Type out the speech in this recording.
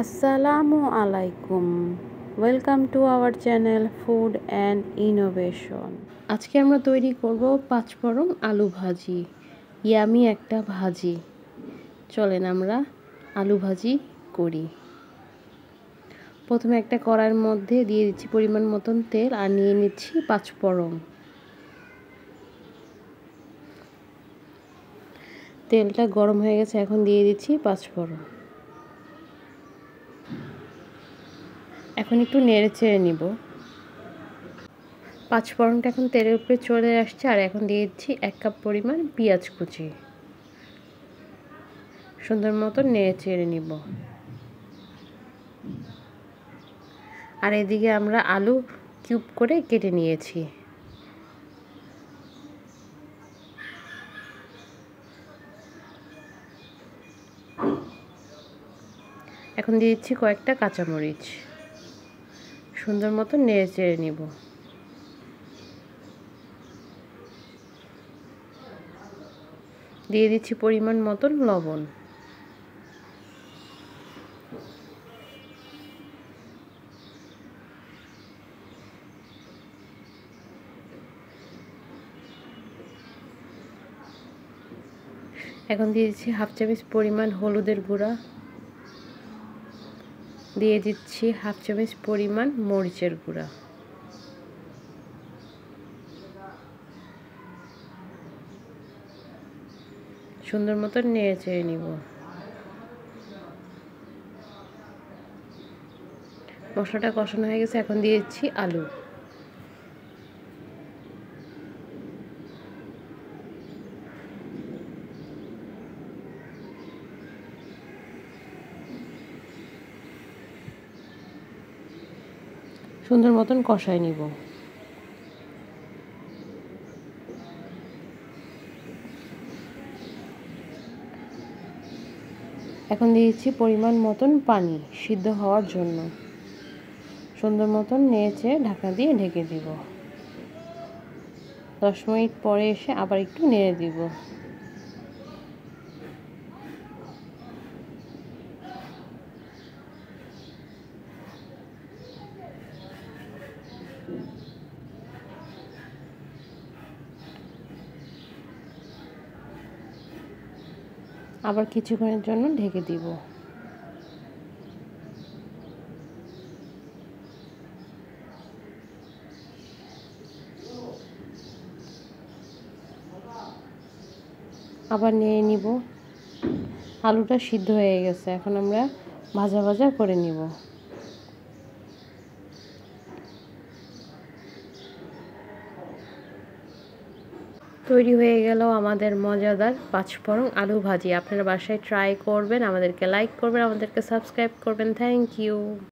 আসসালামু আলাইকুম, welcome to our channel food and innovation. আজকে আমরা তৈরি করব পাঁচফোড়ন আলু ভাজি, ইয়ামি একটা ভাজি। চলেন আমরা আলু ভাজি করি। প্রথমে একটা কড়াইয়ের মধ্যে দিয়ে দিচ্ছি পরিমাণ মতন তেল আর নিয়ে নিচ্ছি পাঁচফোড়ন। তেলটা গরম হয়ে গেছে, এখন দিয়ে দিচ্ছি পাঁচফোড়ন। এখন একটু নেড়ে চেড়ে নিব। পাঁচফোড়নটা এখন তেলের উপরে চলে আসছে, আর এখন দিয়ে দিচ্ছি 1 কাপ পরিমাণ পেঁয়াজ কুচি। সুন্দর মতো নেড়ে চেড়ে নিব। আর এদিকে আমরা আলু কিউব করে কেটে নিয়েছি। এখন দিয়ে দিচ্ছি কয়েকটা কাঁচামরিচ। সুন্দর মতো নেড়ে চেড়ে নিব। দিয়ে দিচ্ছি পরিমাণ মতন লবণ। এখন দিয়ে দিচ্ছি হাফ চামচ পরিমাণ হলুদের গুঁড়া। দিয়ে দিচ্ছি হাফ চামচ পরিমাণ মরিচের গুঁড়া। সুন্দর মতো নেড়ে চেড়ে নিব। মশলাটা কষানো হয়ে গেছে, এখন দিয়ে দিচ্ছি আলু। সুন্দর মতন কষায় নিব। এখন দিয়ে দিচ্ছি পরিমাণ মতন পানি সিদ্ধ হওয়ার জন্য। সুন্দর মতন নেড়ে ঢাকা দিয়ে ঢেকে দিব। 10 মিনিট পরে এসে আবার একটু নেড়ে দিব। আবার কিছুক্ষণের জন্য ঢেকে দিব। আবার নিয়ে নিব। আলুটা সিদ্ধ হয়ে গেছে, এখন আমরা ভাজা ভাজা করে নিব। তৈরি হয়ে গেল আমাদের মজাদার পাঁচফোড়ন আলু ভাজি। আপনারা বাসায় ট্রাই করবেন, আমাদেরকে লাইক করবেন, আমাদেরকে সাবস্ক্রাইব করবেন। Thank you.